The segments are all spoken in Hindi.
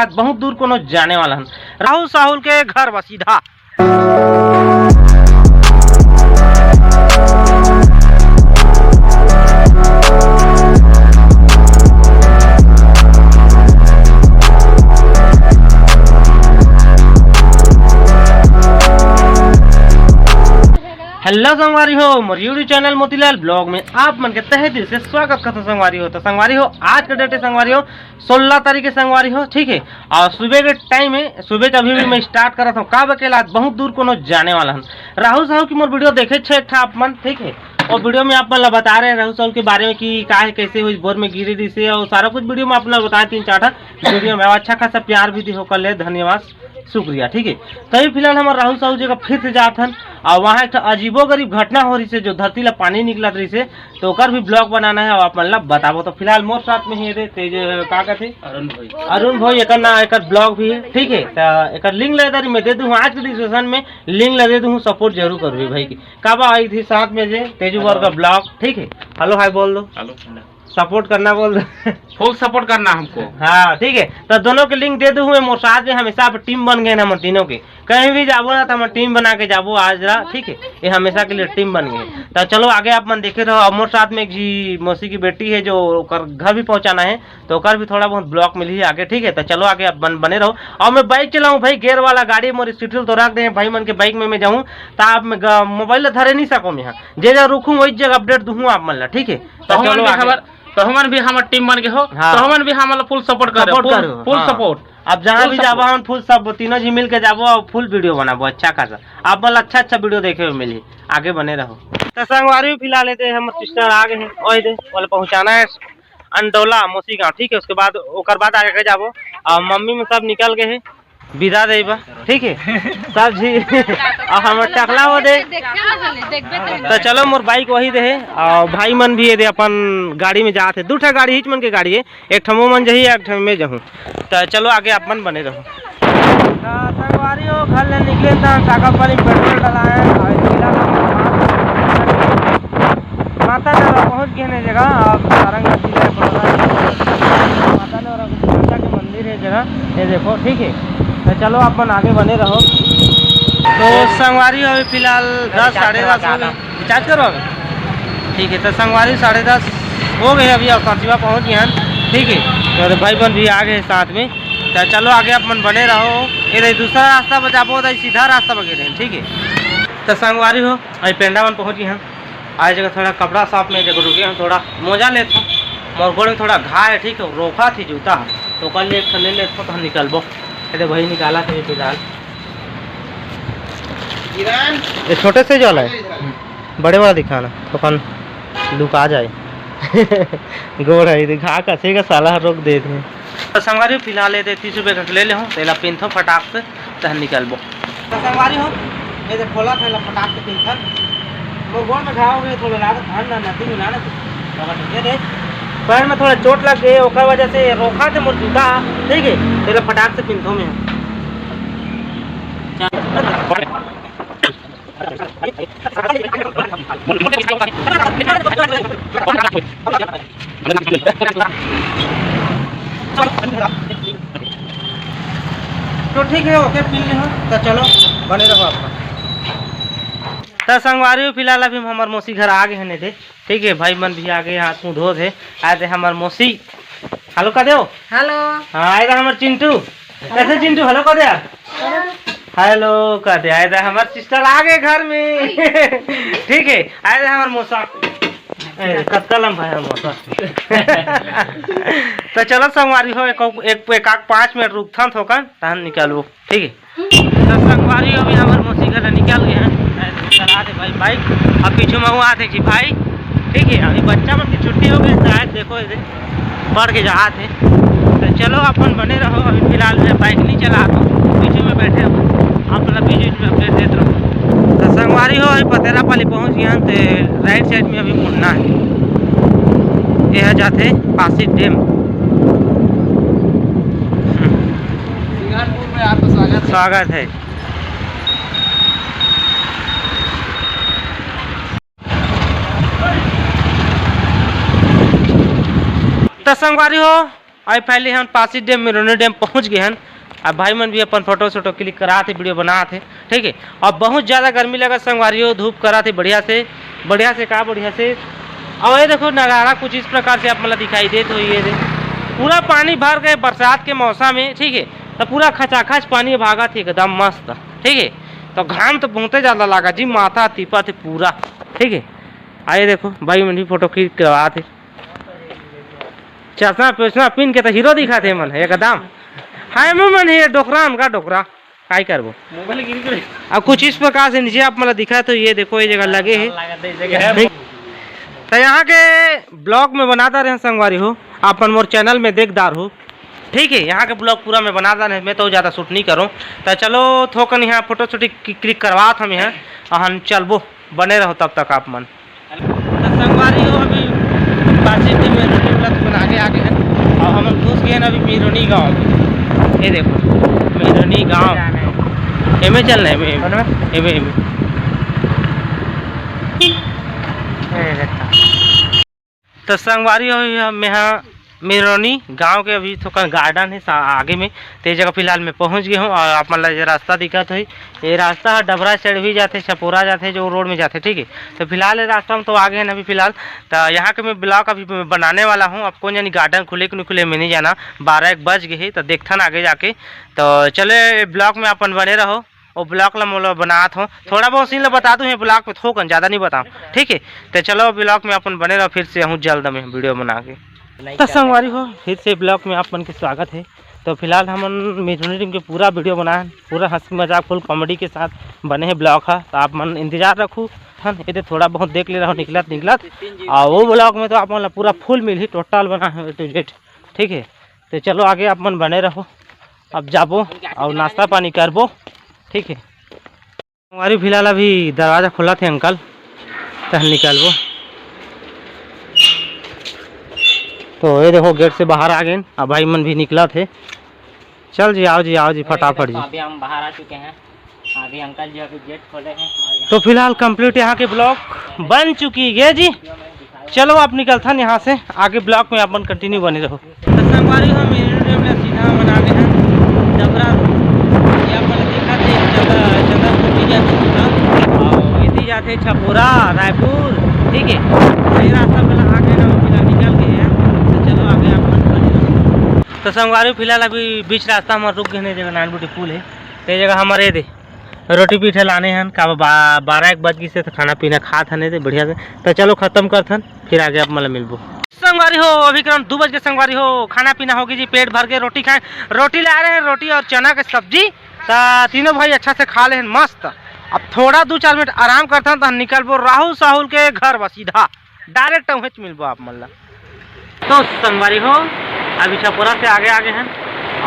बहुत दूर कोनो जाने वाला हन राहुल साहुल के घर बा सीधा। हेलो संगवारी हो, मोर यूट्यूब चैनल मोतीलाल ब्लॉग में आप मन के तहे दिल से स्वागत करता संगवारी हो। तो संगवारी हो, आज का डेट है संगवारी हो 16 तारीख के संगवारी हो, ठीक है। और सुबह के टाइम है, सुबह का अभी भी मैं स्टार्ट कर रहा हूँ का बकेला बहुत दूर कोनो जाने वाला हन। राहुल साहू की मोर वीडियो देखे छे आप मन, ठीक है। और वीडियो में आप मन बता रहे हैं राहुल साहू के बारे में कि का है, कैसे हुई बोर में गिरी दी से, और सारा कुछ वीडियो में आपने बताया 3-4 वीडियो में। अच्छा खासा प्यार भी दी हो कर ले, धन्यवाद शुक्रिया, ठीक है। तभी फिलहाल हमारे राहुल साहू जगह फिर से जात हन और वहाँ एक अजीबो गरीब घटना हो रही है जो धरती ला पानी निकलत रही से, तो ओकर भी ब्लॉग बनाना है और आप मतलब बताबो। तो फिलहाल मोर साथ में ही तेज का कहते अरुण भाई एक ना एक ब्लॉग भी है, ठीक है। तो एक लिंक ले दे मैं दे दूँ आज के डिस्क्रिप्शन में, लिंक ले दे दूँ, सपोर्ट जरूर करूँ भाई की। काबा आई थी साथ में जे तेजू वर का ब्लॉग, ठीक है। हेलो हाय बोल दो, हेलो सपोर्ट करना बोल दो, फुल सपोर्ट करना हमको। हाँ ठीक है। तो दोनों के लिंक दे दूँ मोर साथ में, हमेशा टीम बन गए हम तीनों के, कहीं भी जाबो ना तो हम टीम बना के जाबो आज रहा, ठीक है। ये हमेशा के लिए टीम बन गए। तो चलो आगे आप मन देखे रहो। और मोर साथ में एक जी मौसी की बेटी है जो घर भी पहुंचाना है, तो ओकर भी थोड़ा बहुत ब्लॉक मिली है आगे, ठीक है। तो चलो आगे आप बने रहो। और मैं बाइक चलाऊँ भाई, गेयर वाला गाड़ी मोर स्टील तो रख दे भाई मन के बाइक में मैं जाऊँ तो आप मोबाइल धरे नहीं सको मैं, जे जगह रुकूँ वही जगह अपडेट दूँ आप मन, ठीक है। तो चलो तो हमन भी हमार टीम बन के हो, हाँ। तो हमन भी हमारा फुल सपोर्ट करो, फुल हाँ। सपोर्ट। अब जहाँ भी जाबो हम फुल सब तीनों जी मिल के जाबो और फुल वीडियो बनाबो अच्छा खासा, आप मतलब अच्छा वीडियो देखे हुए मिली, आगे बने रहो। तो संगवारी फिलहाल लेते हम सिस्टर आ गए हैं और बोले पहुँचाना है अंडोला मौसी गाँव, ठीक है। उसके बाद ओकर बाद आगे जाबो और मम्मी में सब निकल गए हैं विदा देबा, ठीक है सब जी। और हम टकला हो दे तो चलो मोर बाइक वही दे और भाई मन भी दे अपन गाड़ी में जाते, 2 गाड़ी हिच मन के गाड़ी है, एक ठमो मन जही एक ठम में जाऊँ। तो चलो आगे अपन बने रहो। संगवारी हो घर ले निकले टाका पानी पेट्रोल डलाए माता ने पहुँच गए जगह। अब सारंग माता के मंदिर है जगह, ये देखो, ठीक है। तो चलो अपन आगे बने रहो। तो संगवारी अभी फिलहाल 10 साढ़े 10 हो गए, रिचार्ज करो अभी, ठीक है। तो संगवारी 10:30 हो गए अभी और कांसीवा पहुँच गए हैं, ठीक है। तो भाई बहन भी आ गए साथ में। तो चलो आगे अपन बने रहो। ये दूसरा रास्ता बचाबो तो सीधा रास्ता बगे रहे, ठीक है। तो संगवारी हो अभी पेंडा मन पहुँच गए हैं। आज जगह थोड़ा कपड़ा साफ में जगह रुके हैं, थोड़ा मोजा लेते हूँ, मोर गोड़ में थोड़ा घा है, ठीक है। रोका थी जूता तो कल एक ले लेते तो हम निकलबो। अरे वही निकाला था फिलहाल, ये छोटे से जल है, बड़े वाला दिखाना तो कल लुक आ जाए। गोड़ है दिखा कसे का साला रोक दे थे। तो संगवारी फिलहाल ये 30 रुपये का ले ले हूँ, तेला पिंथो फटाक से तो निकलबो। तो संगवारी हो ये खोला था फटाक से पिंथन, वो गोड़ में घाव गए थोड़ा लागत नदी में ना पैर में थोड़ा चोट लग गई, ओकर वजह से रोका थे मोर जूता, ठीक है। तेरा फटाक से पिंथो में तो ठीक है, ओके पी ले हो। तो चलो बने रहो आपका। तो संगवारी फिलहाल अभी हमार मौसी घर आ गए हैं थे, ठीक है। भाई मन भी आ गए, हाथ मुँह धो थे आए थे हमार मौसी। हेलो कह दो, हेलो। हाँ आए थे हमार चिंटू, कैसे चिंटू, हेलो कह दे, हेलो कह दे। आए थे हमार सिस्टर आ गए घर में। ठीक है, आए थे हमार मौसा कलम भाई हम मौसा। तो चलो संगवारी हो एक 5 मिनट रुकता थोकन तहन निकलबो, ठीक है। तो संगवारी अभी हमार मौसी घर निकल गए हैं आते भाई बाइक, अब पीछे में हुआ थे कि भाई, ठीक है। अभी बच्चा मन की छुट्टी हो गई शायद, देखो इधर पढ़ के जहाँ थे। तो चलो अपन बने रहो। अभी फिलहाल मैं बाइक नहीं चला तो पीछे में बैठे हो, आप मतलब पीछे में अपडेट देते रहो। तो संगवारी हो अभी पतेरा पाली पहुँच गया तो राइट साइड में अभी मुड़ना है, यह जाते पासी डैम। में आपका स्वागत है। तो संगवारी हो और पहले हम पासी डैम मिरोनी डैम पहुँच गए हैं। अब भाई मन भी अपन फोटो शोटो क्लिक करा थे, वीडियो बना थे, ठीक है। और बहुत ज़्यादा गर्मी लगा संगवारियों, धूप करा थे बढ़िया से बढ़िया से। और ये देखो नज़ारा कुछ इस प्रकार से आप मतलब दिखाई दे, तो ये दे पूरा पानी भर गए बरसात के मौसम में, ठीक है। तो पूरा खचाखच पानी भागा थे एकदम मस्त, ठीक है। तो घाम तो बहुत ज़्यादा लगा जी, माथा तीपा थे पूरा, ठीक है। आइए देखो भाई मन भी फोटो क्लिक करवा थे, चश्मा पेशना पिन के तो हीरो दिखा थे मन एकदम। हाँ मन है डोकरा का डोकरा काय करबो मोबाइल गिर गए। अब कुछ इस प्रकार से नीचे आप मतलब दिखा, तो ये देखो ये जगह लगे है। तो यहाँ के ब्लॉग में बनाता रहे संगवारी हो, अपन मोर चैनल में देखदार हो, ठीक है। यहाँ के ब्लॉग पूरा मैं बनाता रहे, मैं तो ज़्यादा शूट नहीं करूँ। तो चलो थोकन यहाँ फोटो शूट क्लिक करवा हम यहाँ, हम चलबो, बने रहो तब तक आप मन। तो संगवारी हो अभी पासी डैम में रोटी वाला तो आगे है, और हम घुस गए ना अभी मिरोनी गाँव। ये देखो मिरोनी गाँव एमे चलना है, एमे तो संगवारी हो यहाँ मिरोनी गांव के अभी थोड़ा गार्डन है आगे में, तो ये जगह फिलहाल मैं पहुंच गया हूँ। और आप मतलब ये रास्ता दिखत है, ये रास्ता है डबरा साइड भी जाते, छपोरा जाते जो रोड में जाते, ठीक है। तो फिलहाल ये रास्ता में तो आगे हैं अभी फिलहाल। तो यहाँ के मैं ब्लॉग अभी बनाने वाला हूँ, अब कौन यानी गार्डन खुले कि नहीं खुले में नहीं जाना, 12-1 बज गए है, तो देखता ना आगे जाके। तो चले ब्लॉग में अपन बने रहो, और ब्लॉग ला मोला बनात हो, थोड़ा बहुत सीन ला बता दूँ ब्लॉग में, थोकन ज़्यादा नहीं बताऊँ, ठीक है। तो चलो ब्लॉग में अपन बने रहो, फिर से हूँ जल्द में वीडियो बना के। तो संगवारी हो फिर से ब्लॉग में आप मन के स्वागत है। तो फिलहाल हम मिरोनी टीम के पूरा वीडियो बनाए, पूरा हंसी मजाक फुल कॉमेडी के साथ बने हैं ब्लॉग है। तो आप मन इंतजार रखू थन, ये थोड़ा बहुत देख ले रहा हूँ निकलत, और वो ब्लॉग में तो आप मन पूरा फुल मिल ही टोटल बना है टू जेड, ठीक है। तो चलो आगे आप मन बने रहो, अब जाबो और नाश्ता पानी करबो, ठीक है। हमारी फिलहाल अभी दरवाज़ा खुला थे अंकल, तो निकलबो। तो ये देखो गेट से बाहर आ गए, अब भाई मन भी निकला थे। चल जी आओ जी फटाफट जी। अभी हम बाहर आ चुके हैं, अभी अंकल जी अभी गेट खोले हैं। तो फिलहाल कंप्लीट यहाँ के ब्लॉग बन चुकी है जी। चलो आप निकलता यहाँ से, आगे ब्लॉग में अपन कंटिन्यू बने रहो। तो संगवारी हम सीधा बना गए हैं डबरा रोड, ये अपन देखा थे चंद्रपुर जाते जाते छपोरा रायपुर, ठीक है। ये रास्ता पहले आगे ना फिलहाल निकल गए हैं, तो चलो आगे अपन बने रहो। तो संगवारी फिलहाल अभी बीच रास्ता हमारे रुक गए, जगह नानबुटी पुल है, तो ये जगह हमारे दे रोटी पीठे लाने हैं का 12-1 बज गई से, तो खाना पीना खा थाने थे बढ़िया से। तो चलो खत्म कर थन, फिर आगे आप मतलब मिलबो। संगवारी हो अभी क्रम 2 बज के संगवारी हो, खाना पीना होगी जी, पेट भर के रोटी खाएं, रोटी ला रहे हैं, रोटी और चना की सब्जी। तो तीनों भाई अच्छा से खा ले हैं मस्त। अब थोड़ा 2-4 मिनट आराम करता तो निकलबो राहुल साहुल के घर, बस सीधा डायरेक्ट वहीं मिलबो आप मतलब। तो संगवारी हो अभी छपोरा से आगे हैं,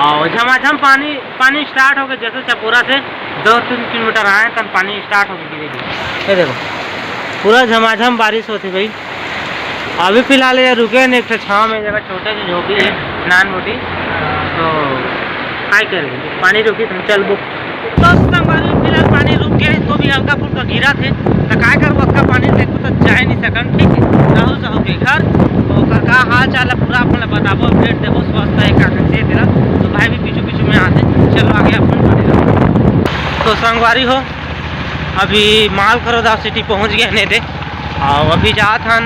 और झमाझम पानी स्टार्ट हो गया, जैसे छपोरा से 2-3 किलोमीटर आए तब पानी स्टार्ट हो गई। ये देखो पूरा झमाझम बारिश होती भाई। अभी फिलहाल ये रुके नहीं, एक छाँव में जगह छोटे से झोपड़ी है नान मोटी, तो काय करेंगे पानी रुकी तो चल बुक। तो फिलहाल पानी रुक गए, तो भी हल्का फुल्का गिरा थे, तो काय कर उसका पानी देखो तो जा नहीं सकन, ठीक है। राहुल साहू के घर तो का हाल चाल पूरा अपना बताबो, अपडेट देवो, स्वस्थ है का कैसे तेरा। तो भाई भी पीछू में आते, चलो आगे अपन बढ़े। तो संगवारी हो अभी माल खरोदा सिटी पहुंच गए नहीं थे, और अभी जात हन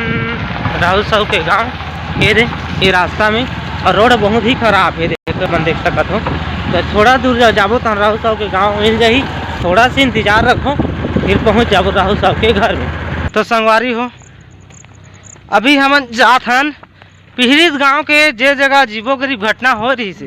राहुल साहू के गांव। ये रास्ता में, और रोड बहुत ही खराब है, देखो मन देख सकत हो। तो थोड़ा दूर जाबो तो राहुल साहू के गांव मिल जाही, थोड़ा सा इंतजार रखो, फिर पहुंच जाबो राहुल साहू के घर में। तो संगवारी हो अभी हम जात हन पिहरीत गांव के, जे जगह जीवो गरीब घटना हो रही से,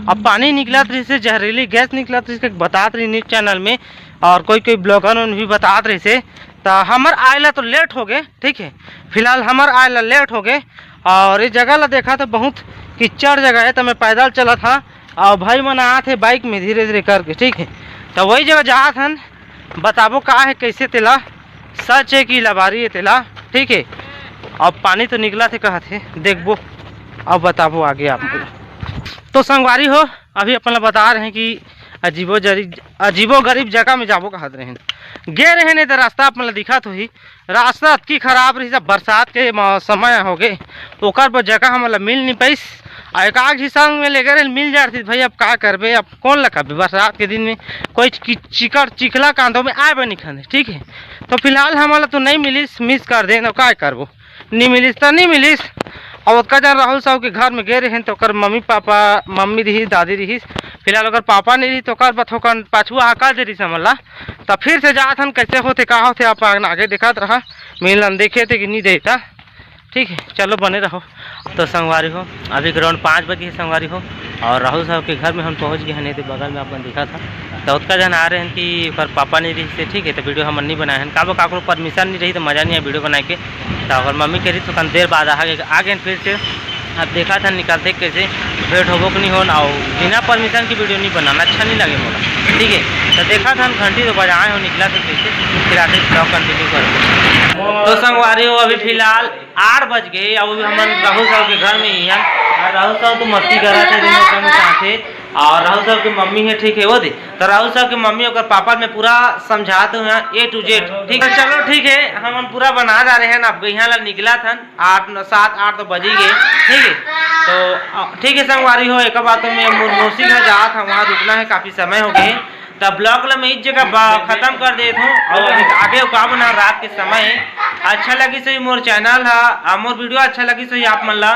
अब पानी निकलत रही से, जहरीली गैस निकलत रही से, बतात रही न्यूज़ चैनल में, और कोई ब्लॉगर भी बतात रही से। तो हमार आयला तो लेट हो गए, ठीक है। फिलहाल हमार आयला लेट हो गए, और इस जगह ला देखा तो बहुत कीचड़ जगह है, तो मैं पैदल चला था, और भाई मन आए थे बाइक में धीरे धीरे करके, ठीक है। तो वही जगह जहाँ हन बताबो का है कैसे तेला, सच है कि लबारी है तेला, ठीक है। अब पानी तो निकला थे कहा थे, देखबो अब बताबो आगे आप। तो संगवारी हो अभी अपन बता रहे हैं कि अजीबो गरीब जगह में जाबो कहत रहे गे रहे ने तो रास्ता अपन दिखा तो ही रास्ता अतकी खराब रही, बरसात के समय हो गए ओकर पर जगह हमला मिल नहीं पाइस। एक आग ही संग में लेकर मिल जाती भाई, अब का करबे, अब कौन लगा बरसात के दिन में कोई चिखला कांधों में आए नहीं खाने। ठीक है, तो फिलहाल हमारा तो नहीं मिलिस, मिस कर दे ना, का करबो, नहीं मिलिस तो नहीं मिलिस। और उसका जन राहुल साहब के घर में गए रहे तो ओकर मम्मी पापा, मम्मी रही, दादी रही, फिलहाल अगर पापा नहीं रही तो ओकर बथोकन पाछुआ आका दे रही समला। तो फिर से जात हन कैसे होते का होते आप आगे दिखात रहा, मिलन देखे थे कि नहीं देता। ठीक है, चलो बने रहो। तो संगवारी हो अभी ग्राउंड 5 बजे संगवारी हो, और राहुल साहब के घर में हम पहुंच गए हैं, नहीं तो बगल में अपन दिखा था। तो उसका जन आ रहे हैं कि पर पापा नहीं रही से। ठीक है, तो वीडियो हम नहीं बनाए हैं, काबो काको परमिशन नहीं रही तो मज़ा नहीं है वीडियो बनाए के। तो अगर मम्मी कह रही तो कम देर बाद आ गए फिर से। अब देखा था निकलते कैसे भेंट होबो कि नहीं हो, और बिना परमिशन की वीडियो नहीं बनाना अच्छा नहीं लगे मोला। ठीक है, तो देखा था घंटी तो बजाए हो, निकला तो कैसे फिर आते ब्लॉग कंटिन्यू करो। तो संगवारी हो अभी फिलहाल 8 बज गए, अब हम राहुल साहब के घर में ही हैं। और राहुल साहब तो मस्ती कर रहे थे साथे, और राहुल साहब की मम्मी है। ठीक है, वो दे तो राहुल साहब की मम्मी और पापा में पूरा समझाते हुए A to Z। ठीक है, चलो ठीक है, हम पूरा बना जा रहे हैं ना। अब यहाँ ला निकला था 7-8 तो बज ही गए। ठीक है, तो ठीक है संगवारी हो, एक बात तो मैं मोसी घर जा था, वहाँ रुकना है, काफ़ी समय हो गए। तब ब्लॉग ला मैं इस जगह ख़त्म कर देता हूँ, और आगे का बना रात के समय है। अच्छा लगी सही मोर चैनल है, मोर वीडियो अच्छा लगी सही आप मन ला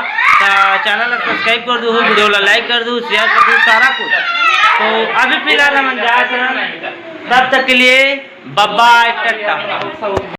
चैनल सब्सक्राइब कर दो, वीडियो ला लाइक कर दो, शेयर कर दो, सारा कुछ। तो अभी फिलहाल हम जा रहे हैं, तब तक के लिए बाय बाय, टाटा।